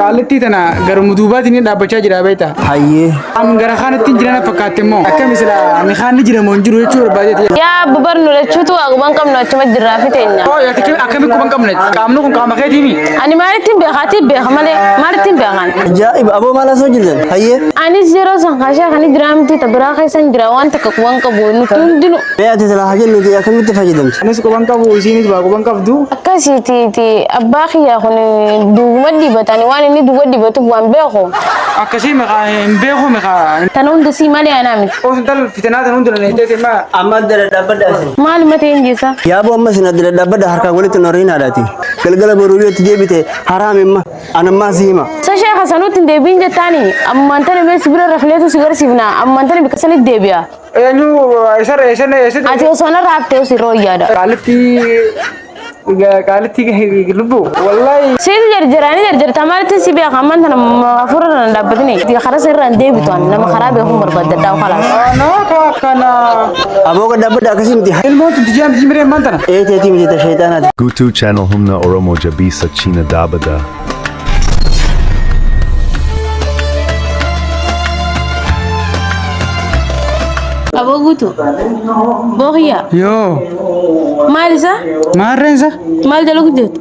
قالتي تنا غير مدوبات إني دابتشا جرا بيتا hayyee أم غير خانة تنجرنا فكاتمو أكمل مثلا أنا خان نجرا منجرو يشور بعدين يا ببرنو لتشوتو أقوم كم نوتشو مجرافيتنا أو يا تكلم أكمل كمان كم نت كامنو كم كام أخي تيمي أنا ما رتين بخاتي بخملة ما رتين بخان ajaa'ib aboo maal asoo jirtan hayyee أنا زيرو سانخاشا خاني درامتي تبرا خيسان دراوان تكوان كبون تندلو mee ati silaa hajjan nuti akkamitti fayyadamti أنا سكوبان كابو وزيني تبغى كوبان كابدو أكاسيتي تي أباخي يا خوني دوما ديبتاني واني ني دوما ديبتو وان بيخو أكاسي مخا بيخو مخا تنون دسي مالي أنا مت أو سنتال فتنات نون دلنا يتكلم ما amma dara dhaabbadha asin مالي ما تنجيسا yaaboo amma sin dara dhaabbadha harkaan walitti norriin haadhaati galgala boruuriyotti deebite haraam imma anammaa si hima ساشا حسنوت ديبين جتاني أما أنت نبي سبرا رخليتو سيجار سيفنا أما أنت نبي كسلت ديبيا أنو إيشر أتي وصلنا رابطة وسيروي هذا قالتي لبو والله سيد جرجراني جرجر تمارت سيبيا كمان أنا مفروض أن دابتني دي خلاص يران ديبتوان لما خراب يهم برباد داو خلاص أنا كنا aboo ka dhaabbadha akkasii miti الموت تجيم تجمرين مانتنا eeteetii miti ta shayxaanaati Gutu channel humna oromo jabisa china dabada. أبو قوتو بوخيا يو مالسا ما رنسا مال جلو قدوت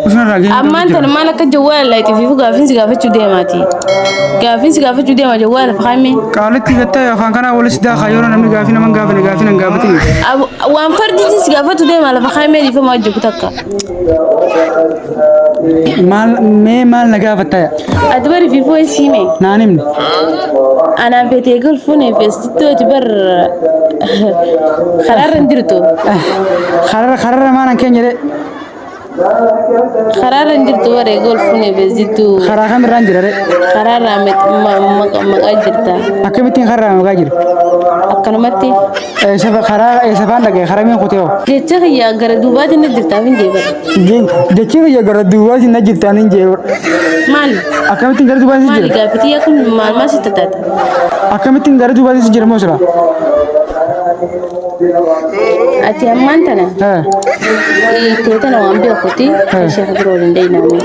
وشنا راجين أما أنت لما لك جوال لا تفيفو قافين سقافة جودي ماتي قافين سقافة جودي ما جوال فخامي قالتي قلت يا فان كنا أول سدا خيرنا نمي قافين من قافين قافين قافتين أبو وان فردي سقافة جودي ما لفخامي دي فما جوكتك مال نقافة يا أدبر فيفو سيمي نانم أنا بتيجي فوني في ستة تبر خرار نديرتو خرر ما أنا كن يري خرار نديرتو ورا يقول فوني في زيتو خرر خم رانجر يري خرار رامت ما أجرتا أكمتين خرر ما قاجر أكنمتي سب خرر سبان لقى خرر مين خطيو جتة يا غردوبات نديرتا من جيبر دكتور يا جردوا واجي نجيب تاني جيور مال أكمتين جردوا واجي مال جير قافتي يكون مال ما ستتات أكمتين جردوا واجي جير موسرا أتي أمانتنا ها تيتنا وأمبي أخوتي الشيخ برولين دينامي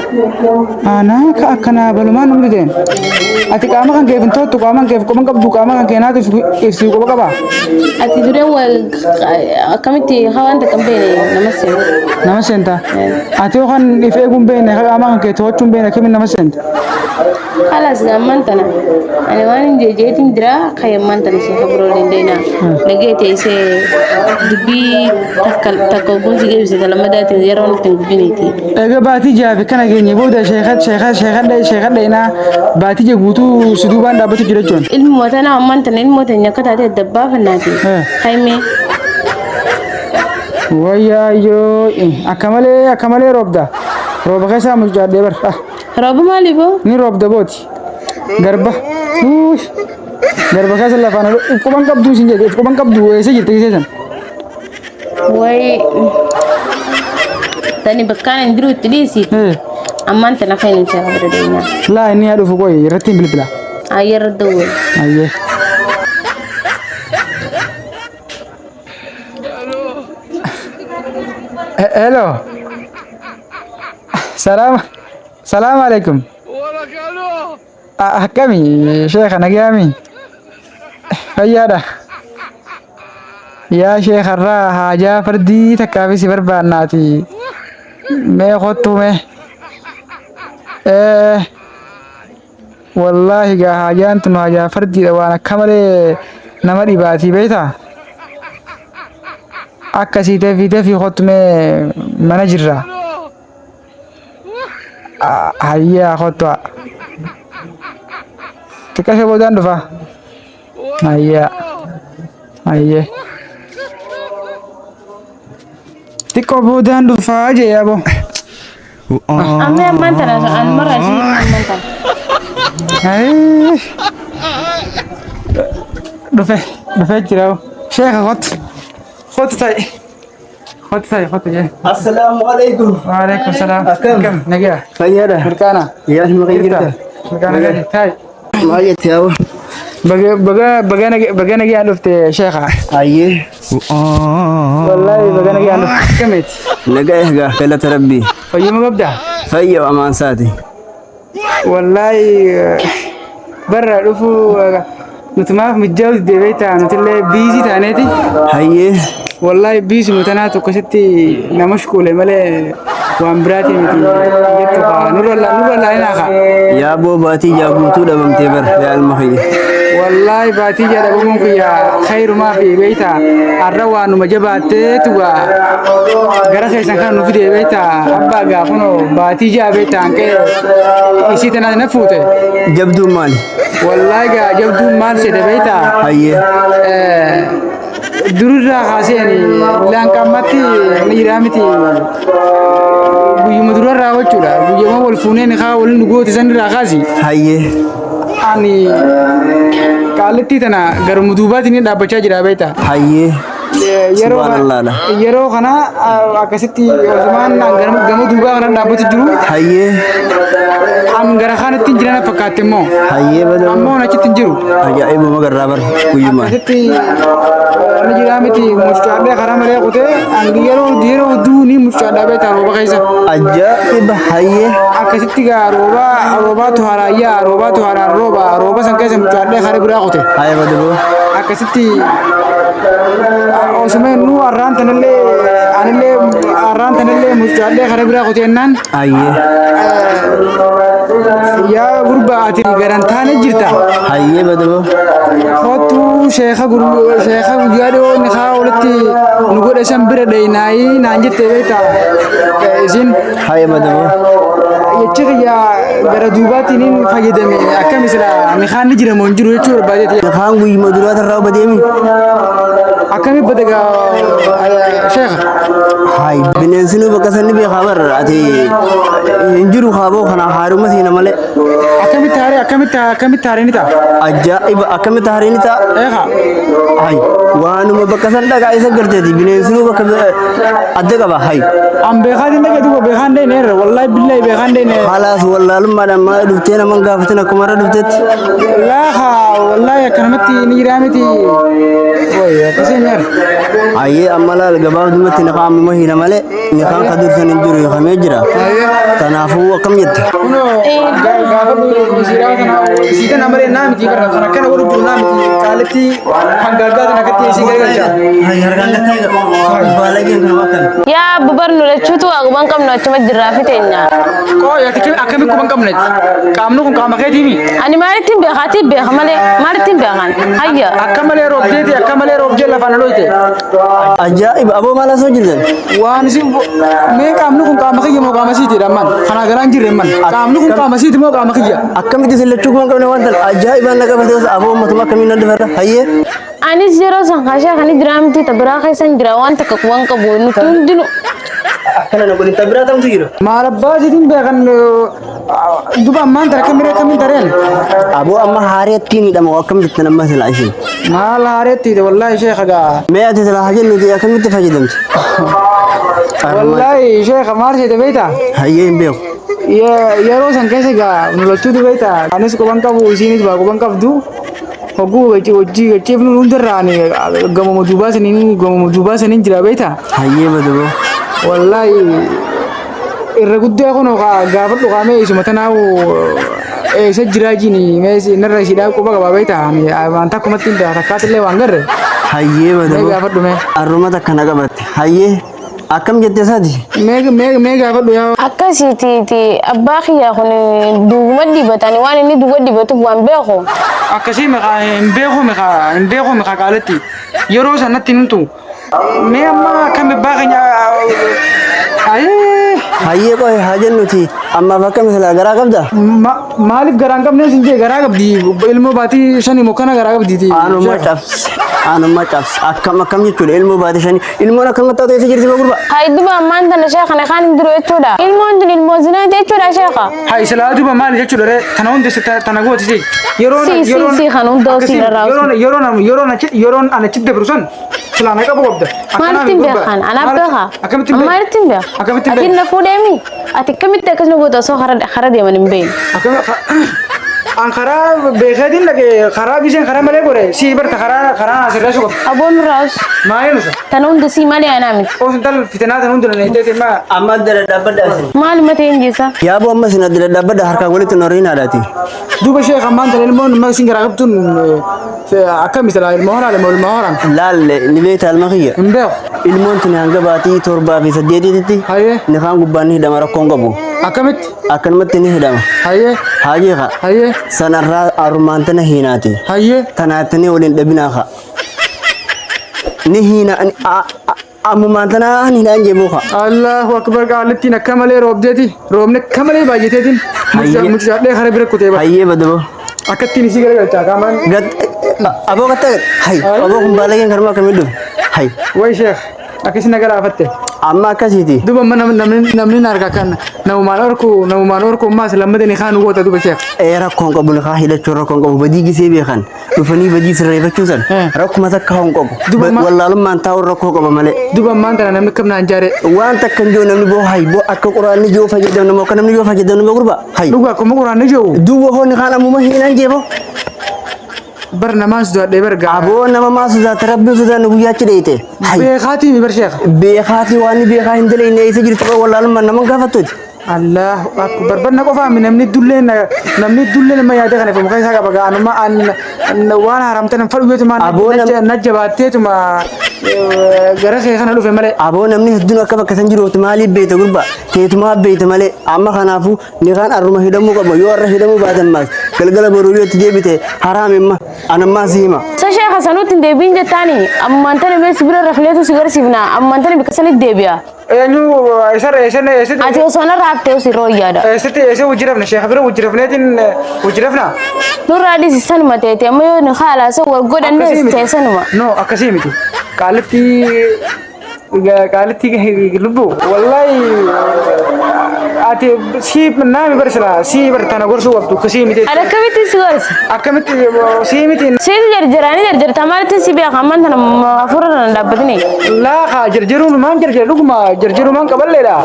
أنا كأكنا بلمان نمدين أتي كأما كان كيف انتو كأما كيف كمان كبدو كأما كان كينات يفسيو كبا كبا أتي دوري أكمتي خوان تكمبيني نمسي نمسنتا أتي وكان يفيقون بين كأما كان كيتوتشون بين كمين نمسنت خلاص أمانتنا أنا وين جيتين درا خي أمانتنا الشيخ برولين دينا لقيت إيسي دبي تكون سيجي بس لما دات يرون تنبينيتي إذا باتي جاب كنا جيني بودا شيخات لينا باتي جبوتو سدوبان دابتو جرجون الموتنا أمانتنا الموتنا كتاتي الدبابة الناتي خيمي ويا يو أكمله روب كيسا مجاد دبر رابو مالي بو ni rob da boti garba ush garba ka sala fana ko ban kabdu sinje ko ban kabdu ese jirte sesan way tani bakana ndiru tilisi amanta na kainin sa habra dayna la ni adu fu koy ratin bilbila ayar dawo aye hello salam alaikum kami شيخ أنا قامي فيادا يا شيخ الراحة جا فردي تكافي سفر باناتي ما خطو ما والله جا حاجان تنو جا فردي وانا كمالي نمري باتي بيتا أكسي تفي خطو ما منجرة هيا خطوة تكاشف بودان دفع هيا تكو بودان دفع أجي يا أبو أمي أمانتنا المرة أجيب أمانتنا هاي دفع جراو شيخ خط تاي جاي assalaamu alaykum وعليكم السلام كم نجا fayyaadha بركانا yaa maqay jirta بركانا تاي maal jettee aboo بقى نجي ألفت شيخة hayyee والله بقى نجي ألفت كميت nagaa eegaa galata rabbii فيوم مبدأ fayya amaan saati والله برا رفو نتما متجاوز دي بيتا نتلا بيزي تانيتي هيه والله بيزي متناتو كشتي نمشكولة ملي وامبراتي متي جتو نور الله هنا خا يا بو باتي يا بو تودا بمتبر يا المخي والله باتي جدا بمك يا خير ما في بيتا الروان مجبات توا غرا خيسان كان نفدي بيتا ابا غافنو باتي جا بيتا انك يسيتنا نفوته جبدو مالي والله جبدو مال سيده بيتا هيه dururraa kaasee laanqammatti miiraamiti guyyuma durarraa jechuudha guyyama wal fuuneen kaa waliin dhugooti sanirraa kaasi هيه ani qaalittii tana garuma duubaatiin dhaabbachaa jira beektaa هيه yeroo yeroo kana akkasitti Osmaan gama duubaa kana dhaabbatu jiru هيه an gara kanatti jiran fakkaate immoo هيه بدو ammoo achitti jiru ajaa'ib magarraa guyyuma akkasitti ni jira miti muccaadhee karaa malee kutee angi yeroo duuni muccaadhaa beektaa rooba keessa ajaa'ib هيه akkasitti gaa roobaatu haraayyaa roobaatu haraan rooba san keessa muccaadhee karaa biraa kute هيه بدو akkasitti Osmaan nu arraan tanallee anillee arraan tanallee muccaadhee karaa biraa kute ennaan هيه yaa gurbaa ati garantaane jirta هيه بدو kootu sheekha guyyaa dhiyoo ni kaa walitti nu godhe san bira dheeynaayii naan jettee beektaa isin هيه بدو jechi kiyyaa gara duubaatiin fayyadame akkam isla mikaan ni jiramu hin jiru jechuu barbaadeeti kaan guyyuma duraata irraa badeemi akkami badaga sheekha hay bineensinu bakka sanni beekaa bar ati hin jiru kaaboo kana haaruma siina malee akkamitti haaree ni ta'a ajaa'iba akkamitti haaree ni ta'a eeqa hay waanuma bakka san dhagaa isa garteeti bineensinu bakka adda qaba hay an beekaatiin dhagee duuba beekaan dheeneerra wallaahi billaahi beekaan dheeneerra خلاص والله لما لما دفتينا من قافتنا كمرة دفتت laaha wallaahi akkanumatti ni jiraamiti way akkasiin yaar أيه أما لا الجباب دمت نقام مهينا ملء نقام قدر سنجري خميجرا تنافو كم يد kunoo gaafa misiiraa kana isiitan amaree naamiti barra kan akkana warra jiru naamiti qaalitti hangaagaa tan akkatti isii gargalcha هاي هرجان كتايا بالله كن وقتن yaa babarnu lachuutu waagumaan qabnu achuma jirraa fiteenya koo yaati akkami kuban qabne qaamnu kun qaama keetiimi ani maalittiin beekaatii beeka malee maalittiin beekan hayya akka malee roobjeeti akka malee roobjee lafaan dhoyte أجائب أبو مالا سوجدن waan isin mee qaamnu kun qaama kiyya moo qaama siiti dhamman kana garaan jirre man qaamnu kun qaama siiti moo qaama kiyya أكمل تسلتشوك من قبل وانتن أجائب أنا قبل أبو ما تما كمين ندفر هاي anis yeroo san kaashaa kan jiraamti tabiraa keessan jira waan takka kuwan qabu nuti hundinu أكلنا نقول أنت براتم تجيرو maal abbaa sitiin beekan duba ammaan tara kamiree kamin tareen أبو أما هاريت تيني دم وأكمل تتنمى سلعيشين maal haareetti wallaahi sheekha gaa ما أتسلع حاجة ندي أكمل تفجدمت wallaahi sheekha maal seete beeyta هاي بيو yeroo san keessa gaa nulachuutu beeyta anis quban qabu isiinis baa quban qabdu hogguu hojii gacheefnu hundarraan gamama duubaa saniin jira beeyta هاي بدو wallaahi irra guddee kun gaafa dhuqaamee isuma tanaawu eessa jiraa jini meesi narra ishiidhaa quba qabaa beeyta waan takkumatti hin beeka takkaatillee waan garre هاي mee بدو gaafadhu mee الرمى كنا قبت هاي أكم جت سادي mee gaafadhu yaa akkasiitiiti abbaa kiyyaa kun duuguma dibatani waan inni duuba dibatuuf waan beeku akkasii hin beeku meqaa qaaletti yeroo sanatti nutu mee amma akkami abbaa keenya هاي قوي حاجة نوتي أما فكم مثلا قرا قبضة maaliif garaa hin qabne sin jee garaa qabdi ilmoo baatii shanii mokkana garaa qabdiiti أنا ما تفس أكم يقول علم بادشاني علمنا كم تطيع سجل سبب قربا hayduba ammaan tana sheekana kaan jiru jechuudha ilmoon tun ilmoo zinaa jechuudha sheeka haa islaa duba maali jechuudha re tana hundi tana gooti si kan hunda osii irraa yeroon ana chidde birson silaana qabu qabda maalittiin beekan anaaf beeka maalittiin beeka akkamittiin atiin na fuudheemi ati akkamitti akkas nu goota osoo hara deeman hin beeyin an karaa beekaatiin dhaqee karaa bishaan karaa malee gore si barta karaa asirraa suuqa أبون راس maayeen usa تنون دسي مالي أنا مت oo sintal fitanaa tan hundina leetee ma amma dala dhabbadha مالي متى إنجيسا yaaboo amma sina dala dhabbadha harkaan walitti noriin haadhaati duuba sheekha maanta ilmoon ma sin garaa qabtuun akka misala ilmoo horan laal ni beekta alma kiyya hin beeku ilmoon tuni hanga baatii 7 fi 8 hayyee ni kaan gubbaan ni hidhama rakkoon qabu akkamitti akkanumatti ni hidhama hayyee haajiiqa hayyee sanarraa arumaantana hiinaati hayyee tanaatanii waliin dhabinaaqa ni hiina ammumaantana hinaan jeemuuqa allahu akbar qaalattiin akka malee roobdeeti roobne akka malee baay'ateetiin Hayyee. mucaadhee kara bira kutee ba hayyee badabo akkattiin isii garagalchaa qaamaan aboo gatta hay aboo kun baalageen karma akkamii dhufe hay way sheekh akkasii na garaafatte amma akkasiiti duba namni harka kan namumaan orku maas lammadani kaan goota duba sheekh rakkoon qabu ni kaa hidhachuu rakkoon qabu badii gisee beekan dhufanii badii sirreeffachuusan rakkuma takka haun qabu wallaalummaan taa'uun rakkoo qaba malee duba maanta namni kam naan jaare waan takka hin jiru namni boo hay boo akka quraanni jiru fayyadamu namoo akka namni jiru fayyadamu nama gurba hay dhugaa akkuma quraanni jiru duwwa hoonni kaan ammuma hinaan jeebo bar namaan sodaadhee barga aboo nama maa sodaata rabbii sodaannu guyyaachi dheeyte hay beekaatii mi bar sheekh beekaatii waan beekaa hin dalayne eessa jirtu wallaalummaan nama gaafattuuti Allah akbar barna qofa mi namni dulleen ma yaada kana famu kaysa qaba gaanuma an waan haramtan fadhu yetu man najjabateetuma gara kee kana dhufe malee aboo namni hedduun akka bakka san jiruuti maaliif beeyta gurba keetumaa beeyta malee amma kanaafu ni kaan arruma hidhamuu qaba yoo arra hidhamuu baatan maas galgala boruu yoo itti deebite haraam imma anammaa si hima سشيخ سنوت ديبين جتاني أما أنت نبي سبيل رحلته سيجار سيفنا أما أنت نبي كسل الديبيا eenyu eessa أتي وصلنا رابطة وسيروي هذا eessa wajjirafna sheekh bira wajjirafneetiin wajjirafna نور رادي سيسان ما تيتي أما يو نخالا سوى جود الناس تيسان ما no akkasii miti qaalitti lubbu wallahi ati si naami barsala si bartana gorsu wabtu kasi miti أنا كبيت سيجار akkamitti si miti سيد جرجراني جرجر تمارت سيبيا كمان أنا مفروض دابتني laa kaa jarjaruun maan jarjare dhuguma jarjaru maan qaballeedha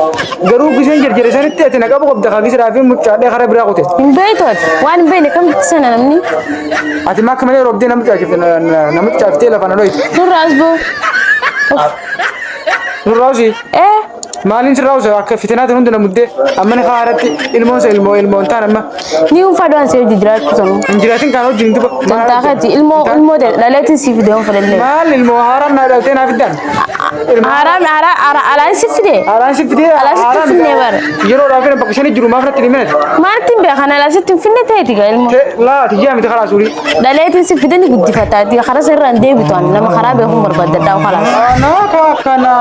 garuu giseen jarjare sanitti ati naqa boqobda kaa gisraa fi mucaadhee kara biraa kute من بيتوت وأنا بيني كم سنة نمني ati maa akka malee roobdee namicha caaftee lafana dhoyte نور راسبو nurraawsi إيه maaliin sirraawsa akka fitinaatiin hundina muddee ammani kaa haratti ilmoon taan amma نيو فادوان سيد جرات كتنو hin jiraatin kaan wajjin duba تنتاخدي المو ده لا لا تنسي في دهون فلله maal ilmoo haaraan naa dhaltee naa fiddaan حرام على سفده haaraan si fidee Alaa si haaraan finnee bara. yeroo dhaafina bakka shanii jiru maaf natti himeet مارتين بيخانا لا ستين فينا تيتي قال laa tijjaa miti karaa suurii لا لا تنسي في دني قد فتاتي خلاص الران دي بتوان لما خراب هم بربد دا وخلاص naa kaa kana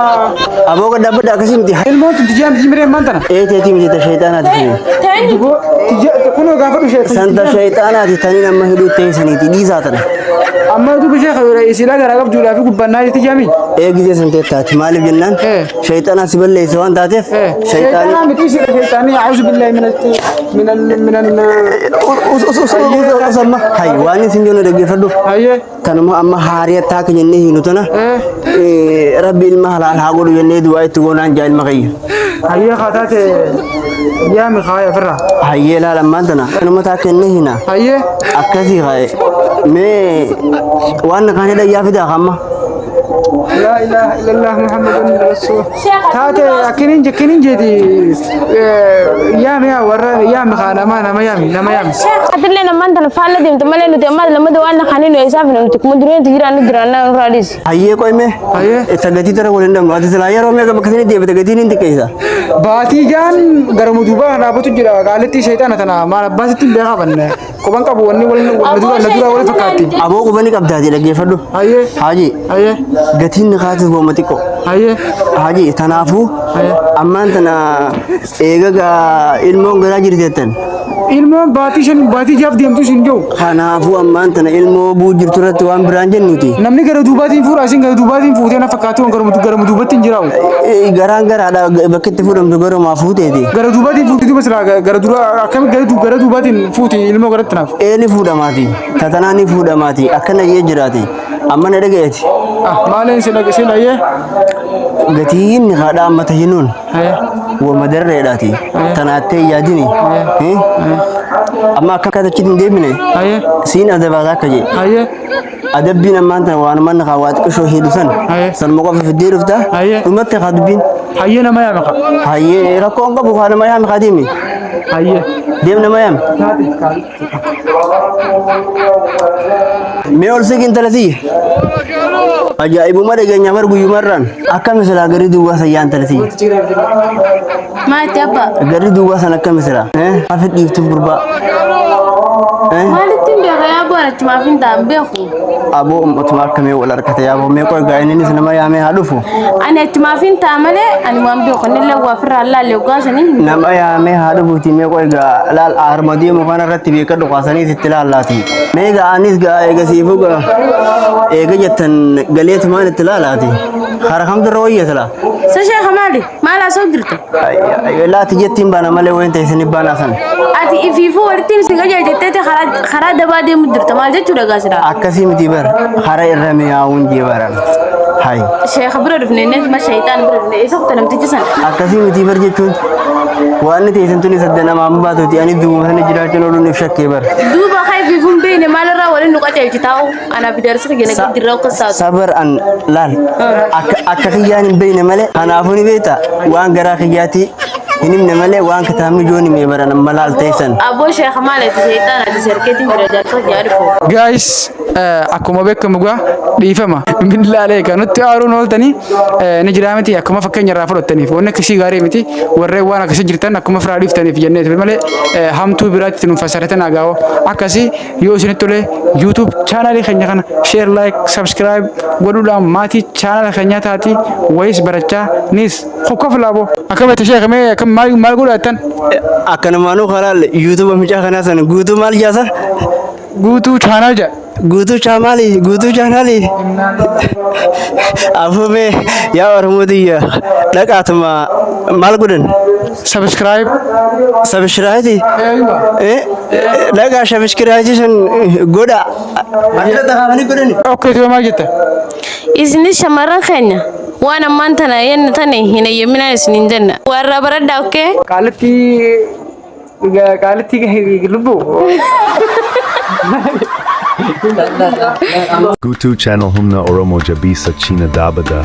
aboo gadda badda akkasii miti ilmoon tun tijjaa miti miree maantana eeteetii miti ta shayxaanaati تاني kunoo gaafa dhushe santa shayxaanaati tanii nama hidhuu teessaniiti dhiisaatan amma duba sheekha isilaa garaa qabduudhaa fi gubbannaa jetti jaami eegisee santeettaati maaliif jennaan shayxaanaa si balleessa waan taateef shayxaanii شيطان متي شيطاني أعوذ بالله من usamma hay waan isin joonu dhaggeeffadhu هاي kanuma amma haariya taaka jennee hiinu tana rabbi ilma halaal haa godhu jennee du'aa itti goonaan jaa ilma kayya هاي خاتات يا مخايا فرا hayyee laalammaan tana kanuma taaka jennee hina هاي akkasii ka'e mee waan kaan hidha yaa fidaa kamma لا إله إلا الله محمد رسول تاتي كنين جدي يا ميا ورا يا مخانا ما نما يامي أتلي لما أنت نفعل دي أنت مالي نتي أما لما دوالنا خانين ويسافن أنت كمدرين تجيرانا راديس hayyee qo'ime هاي tagatii tara waliin dhamu ati silaa yeroo meeqa bakka sanii deebite gatiin hindi keessa باتي جان غرمو دوبا نابتو جرا قالتي شيطان تنا ما باسيتين بيغا بن كوبان قبو وني ندورا ولا فكاتي aboo qubanii qabdaati dhaggeeffadhu هاي haji هاي gatiin niqaatis gooma xiqqoo هاي haji tanaafuu ammaan tana eegagaa ilmoon garaa jirteettan ilmoon baatii jaaf deemtu sin jiru kanaafuu ammaan tana ilmoo buu jirtu irratti waan biraan jennuti namni gara duubaatiin fuudha isin gara duubaatiin fuutee na fakkaatu gara duubatti hin jiraa'u garaan garaadha bakka itti fuudhamtu garumaa fuuteeti gara duubaatiin fuuti duuba silaa gara dura akkami gara duubaatiin fuuti ilmoo garatti naaf eeni fuudhamaati tatanaa ni fuudhamaati akkana jee jiraate amma na dhagayeeti Maaliin si dhaggeessin ayyee? gatiin haadha amma tahinuun wama darreedhaati tanaattee yaadini amma akka katachitti hin deebine Ayyee? siin adabaataa akka jee Ayyee? adabbiin ammaan tana waan manna kaa waa xiqqishoo heedusan san moqa fifiddee dhufta dhumatti kaa dubbiin Hayyee nama yaame qa? hayyee rakkoo hin qabu kaa nama yaame kaa deemi Hayyee? deem nama yaame mee ol siqin talatii ajaa'ibuma dhageenya mar guyyumarraan akka misilaa gari duwwaa sayyaan talatii Maati abba? gari duwwaa san akka misilaa hafi dhiiftuuf gurbaa Maalitti hin beekaa yaa boonatti maaf hin ta'an beeku? aboo ummatumaa akkamii wal harkate yaaboo mee qoy gaa'ininis nama yaamee haa dhufu Ani itti maaf hin ta'a malee ani waan beeku inni illee waa firraa laalee ugaasanii. nama yaamee haa dhufuuti mee qoy gaa laal armadii mukaan irratti beeka dhukaasanii sitti laallaati mee gaa anis gaa eega siifu gaa eega jettan galeetumaan itti laalaati hara kamtu irra wayya sila Sa sheekha maali? Maal haasoo jirta? laati jettiin baana malee wayin ta'isanii baanaa san Ati ifiifuu walitti isin qajeeltetti karaa dabaa deemu jirta maal jechuudha gaasira? akkasii miti bar hara irra mi'aawun jee baran hay Sheekha bira dhufne inni ma shaytaan bira dhufne isa kuta namtichi sana. akkasii miti bar jechuun waan ni ta'isanii tuni sadda namaa baatuuti ani duuma sana jiraachuun ooluun if shakkee bar Duuba kaa ifiifuun beekne maalirraa waliin nu qajeelchi taa'u anaaf darsita gina giddirraa ukkasaatu. sabar an laal akka kiyyaan hin beekne malee kanaafuu ni beekta waan garaa kiyyaatti hin himne malee waan kitaabni jooni mee baran amma laal ta'esan Abboo sheekha maaleeti shaytaan ati serkeetiin jira jaarsa jaarifu. Guys, akkuma beekamu gaa dhiifama billaalee kan nutti aaruun ooltanii ni jira miti akkuma fakkeenya irraa fudhattaniif wanni akkasii gaarii miti warreen waan akkasii jirtan akkuma firaa dhiiftaniif jennee malee hamtuu biraatti nuun fassaratan agaa'oo akkasii yoo isinitti tolee YouTube chaanalii keenya kana share like subscribe godhuudhaan maatii chaanala keenyaa taati wayis barachaa nis kokkof laaboo akkamitti sheekamee akkam maal godhattan akka namaanuu kalaal yuutuuba micaa kanaa san guutuu maal jaasa guutuu chaanal jedha. guutuu chaanaali afume yaa oromotiyya dhaqaatuma maal godhan Subscribe. sabishiraati dhaqaa sabishiraati san godha maallata kaafanii godhani Okay, tu maal jetta? Isinis shamarran keenya waan ammaan tana yenna tane hin ayyaminaa isiniin jenna. Warra baradhaa okkee? Qaalitti lubbu. Gutu channel humna Oromo Jabisa China Dabada.